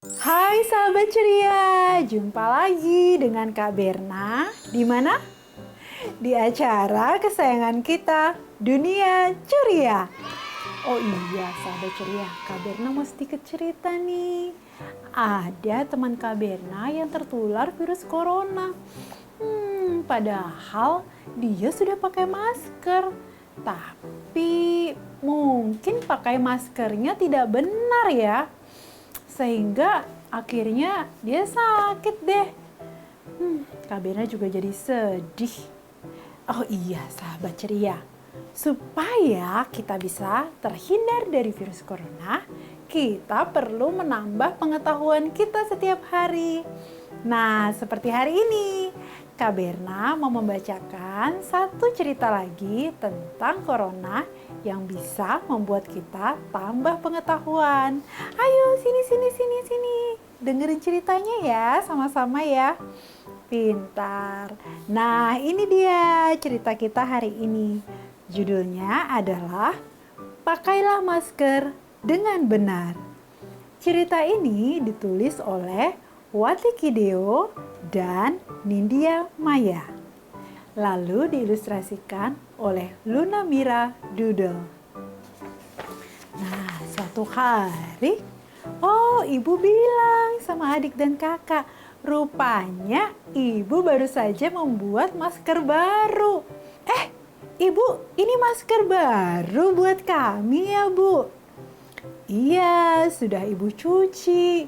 Hai sahabat ceria, jumpa lagi dengan Kak Berna. Di mana? Di acara kesayangan kita, Dunia Ceria. Oh iya sahabat ceria, Kak Berna mesti ke cerita nih. Ada teman Kak Berna yang tertular virus corona. Padahal dia sudah pakai masker. Tapi mungkin pakai maskernya tidak benar ya. Sehingga akhirnya dia sakit deh. Kak Bena juga jadi sedih. Oh iya sahabat ceria, supaya kita bisa terhindar dari virus corona, kita perlu menambah pengetahuan kita setiap hari. Nah, seperti hari ini, Kak Berna mau membacakan satu cerita lagi tentang corona yang bisa membuat kita tambah pengetahuan. Ayo sini. Dengerin ceritanya ya, sama-sama ya. Pintar. Nah, ini dia cerita kita hari ini. Judulnya adalah Pakailah Masker dengan Benar. Cerita ini ditulis oleh Wati Kideo dan Nindya Maya. Lalu diilustrasikan oleh Luna Mira Doodle. Nah, suatu hari, ibu bilang sama adik dan kakak, rupanya ibu baru saja membuat masker baru. Ibu, ini masker baru buat kami ya, Bu? Iya, sudah ibu cuci.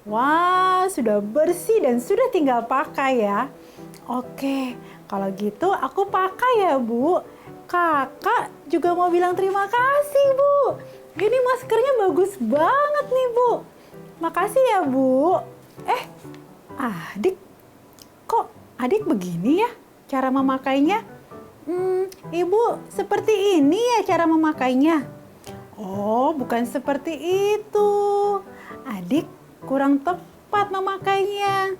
Wah, sudah bersih dan sudah tinggal pakai ya. Oke, kalau gitu aku pakai ya, Bu. Kakak juga mau bilang terima kasih, Bu. Ini maskernya bagus banget nih, Bu. Makasih ya, Bu. Adik, kok adik begini ya cara memakainya? Ibu, seperti ini ya cara memakainya? Oh, bukan seperti itu. Adik kurang tepat memakainya.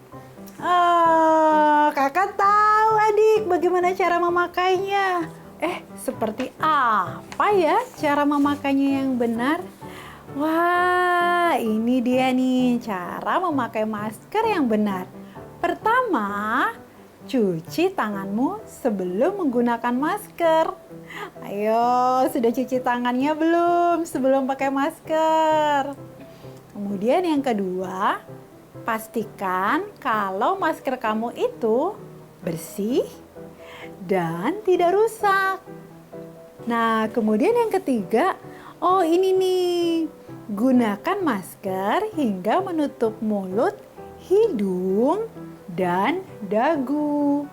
Kakak tahu adik bagaimana cara memakainya. Seperti apa ya cara memakainya yang benar? Wah, ini dia nih cara memakai masker yang benar. Pertama, cuci tanganmu sebelum menggunakan masker. Ayo, sudah cuci tangannya belum sebelum pakai masker? Kemudian yang kedua, pastikan kalau masker kamu itu bersih dan tidak rusak. Nah, kemudian yang ketiga, ini nih, gunakan masker hingga menutup mulut, hidung, dan dagu.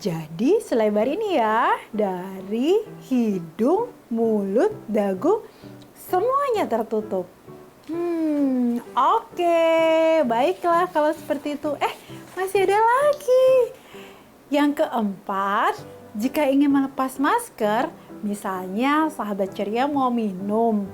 Jadi selebar ini ya, dari hidung, mulut, dagu, semuanya tertutup. Oke, baiklah kalau seperti itu. Masih ada lagi. Yang keempat, jika ingin melepas masker, misalnya sahabat ceria mau minum,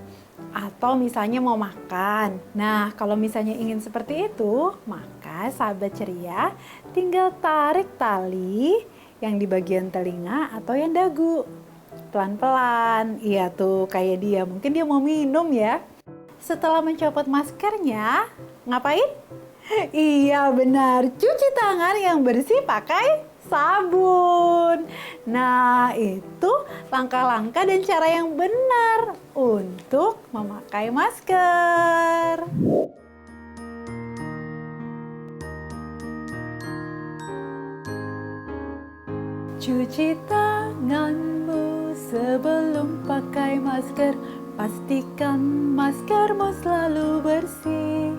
atau misalnya mau makan. Nah, kalau misalnya ingin seperti itu, maka sahabat ceria tinggal tarik tali yang di bagian telinga atau yang dagu. Pelan-pelan. Iya tuh, kayak dia. Mungkin dia mau minum ya. Setelah mencopot maskernya, ngapain? Iya benar, cuci tangan yang bersih pakai sabun. Nah, itu langkah-langkah dan cara yang benar untuk memakai masker. Cuci tanganmu sebelum pakai masker. Pastikan maskermu selalu bersih.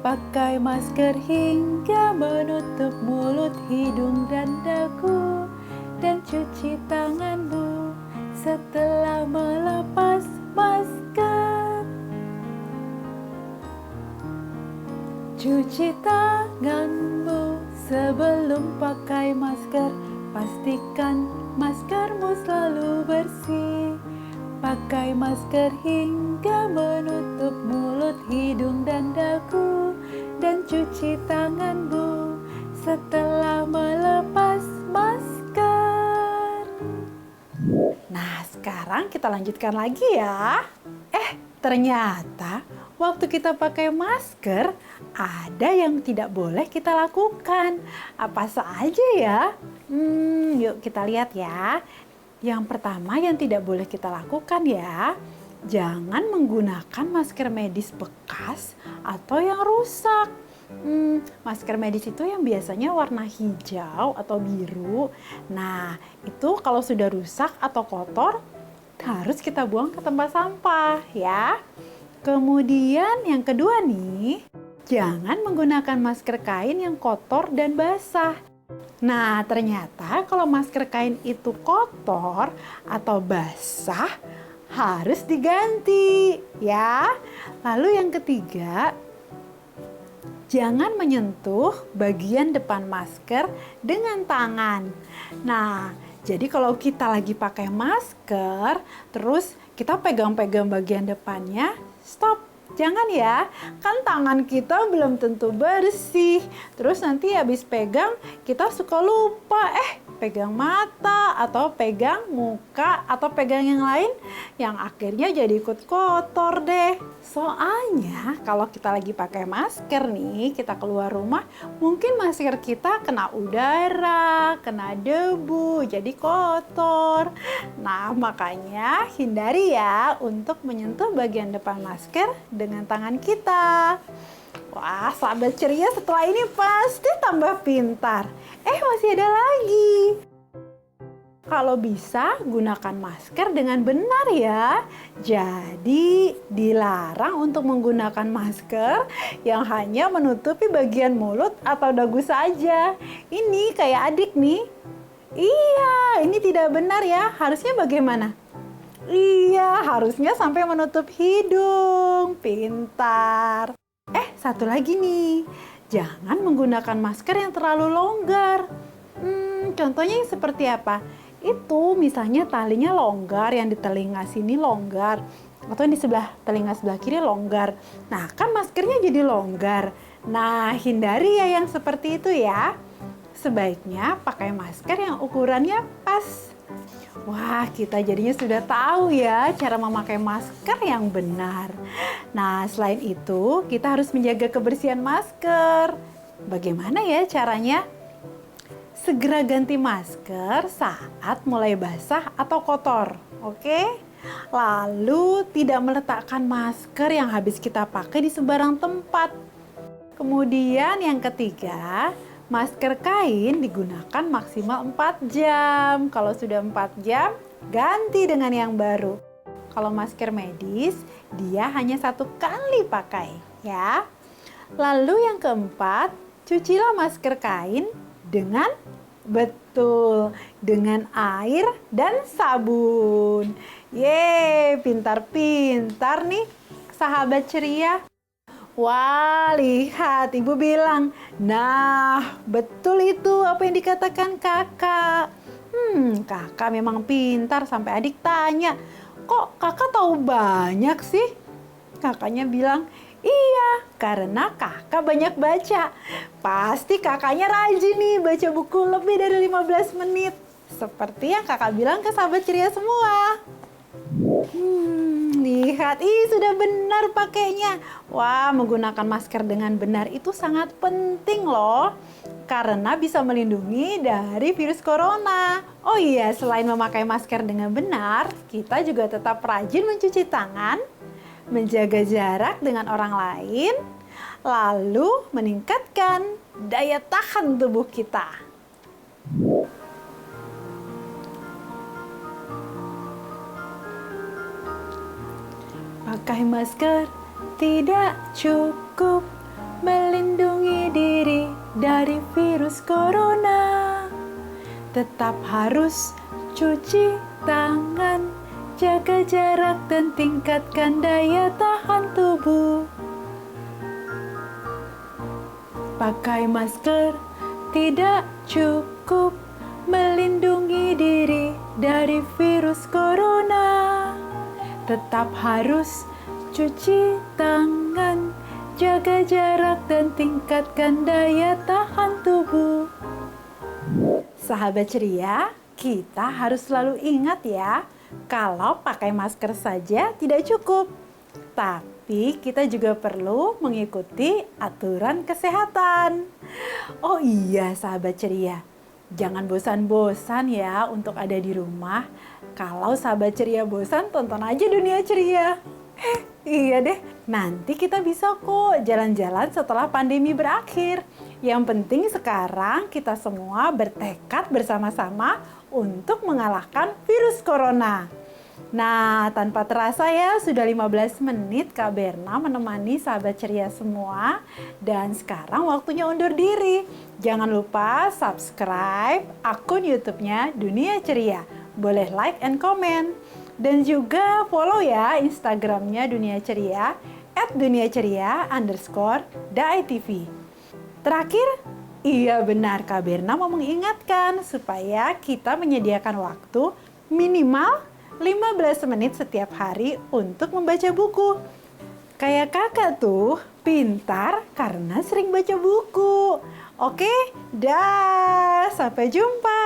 Pakai masker hingga menutup mulut, hidung, dan dagu. Dan cuci tanganmu setelah melepas masker. Cuci tanganmu sebelum pakai masker. Pastikan maskermu selalu bersih. Pakai masker hingga menutup mulut, hidung, dan dagu. Dan cuci tanganmu setelah melepas masker. Nah, sekarang kita lanjutkan lagi ya. Ternyata waktu kita pakai masker, ada yang tidak boleh kita lakukan. Apa saja ya? Yuk kita lihat ya. Yang pertama yang tidak boleh kita lakukan ya, jangan menggunakan masker medis bekas atau yang rusak. Masker medis itu yang biasanya warna hijau atau biru. Nah, itu kalau sudah rusak atau kotor, harus kita buang ke tempat sampah ya. Kemudian yang kedua nih, jangan menggunakan masker kain yang kotor dan basah. Nah, ternyata kalau masker kain itu kotor atau basah, harus diganti ya. Lalu yang ketiga, jangan menyentuh bagian depan masker dengan tangan. Nah, jadi kalau kita lagi pakai masker, terus kita pegang-pegang bagian depannya, stop. Jangan ya, kan tangan kita belum tentu bersih. Terus nanti habis pegang, kita suka lupa, pegang mata atau pegang muka atau pegang yang lain yang akhirnya jadi ikut kotor deh. Soalnya kalau kita lagi pakai masker nih, kita keluar rumah, mungkin masker kita kena udara, kena debu, jadi kotor. Nah, makanya hindari ya untuk menyentuh bagian depan masker dengan tangan kita. Wah, sahabat ceria setelah ini pasti tambah pintar. Masih ada lagi. Kalau bisa, gunakan masker dengan benar ya. Jadi, dilarang untuk menggunakan masker yang hanya menutupi bagian mulut atau dagu saja. Ini kayak adik nih. Iya, ini tidak benar ya. Harusnya bagaimana? Iya, harusnya sampai menutup hidung. Pintar. Satu lagi nih. Jangan menggunakan masker yang terlalu longgar. Contohnya yang seperti apa? Itu misalnya talinya longgar, yang di telinga sini longgar, atau yang di sebelah telinga sebelah kiri longgar. Nah, kan maskernya jadi longgar. Nah, hindari ya yang seperti itu ya. Sebaiknya pakai masker yang ukurannya pas. Wah, kita jadinya sudah tahu ya cara memakai masker yang benar. Nah, selain itu, kita harus menjaga kebersihan masker. Bagaimana ya caranya? Segera ganti masker saat mulai basah atau kotor, oke? Lalu tidak meletakkan masker yang habis kita pakai di sembarang tempat. Kemudian yang ketiga, masker kain digunakan maksimal 4 jam. Kalau sudah 4 jam, ganti dengan yang baru. Kalau masker medis, dia hanya 1 kali pakai, ya. Lalu yang keempat, cucilah masker kain dengan dengan air dan sabun. Yeay, pintar-pintar nih sahabat ceria. Wah, lihat ibu bilang. Nah, betul itu apa yang dikatakan kakak. Kakak memang pintar sampai adik tanya, kok kakak tahu banyak sih? Kakaknya bilang, iya, karena kakak banyak baca. Pasti kakaknya rajin nih baca buku lebih dari 15 menit. Seperti yang kakak bilang ke sahabat ceria semua. Lihat, sudah benar pakainya. Wah, menggunakan masker dengan benar itu sangat penting loh. Karena bisa melindungi dari virus corona. Oh iya, selain memakai masker dengan benar, kita juga tetap rajin mencuci tangan, menjaga jarak dengan orang lain, lalu meningkatkan daya tahan tubuh kita. Pakai masker tidak cukup melindungi diri dari virus corona. Tetap harus cuci tangan, jaga jarak dan tingkatkan daya tahan tubuh. Pakai masker tidak cukup melindungi diri dari virus corona. Tetap harus cuci tangan, jaga jarak dan tingkatkan daya tahan tubuh. Sahabat ceria, kita harus selalu ingat ya, kalau pakai masker saja tidak cukup. Tapi Tapi kita juga perlu mengikuti aturan kesehatan. Oh iya, sahabat ceria. Jangan bosan-bosan ya untuk ada di rumah. Kalau sahabat ceria bosan, tonton aja Dunia Ceria. Iya deh, nanti kita bisa kok jalan-jalan setelah pandemi berakhir. Yang penting sekarang kita semua bertekad bersama-sama untuk mengalahkan virus corona. Nah, tanpa terasa ya, sudah 15 menit Kak Berna menemani sahabat ceria semua. Dan sekarang waktunya undur diri. Jangan lupa subscribe akun YouTube-nya Dunia Ceria. Boleh like and comment. Dan juga follow ya Instagram-nya Dunia Ceria, @duniaceria_DAITV. Terakhir, iya benar Kak Berna mau mengingatkan supaya kita menyediakan waktu minimal 15 menit setiap hari untuk membaca buku. Kayak kakak tuh, pintar karena sering baca buku. Oke, dah, sampai jumpa.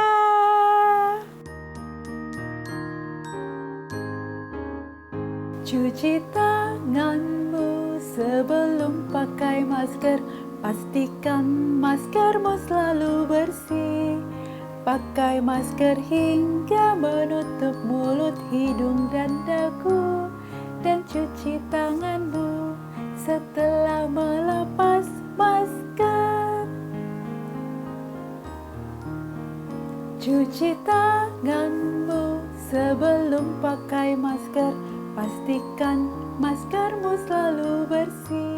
Cuci tanganmu sebelum pakai masker. Pastikan maskermu selalu bersih. Pakai masker hingga menutup mulut, hidung, dan dagu. Dan cuci tanganmu setelah melepas masker. Cuci tanganmu sebelum pakai masker. Pastikan maskermu selalu bersih.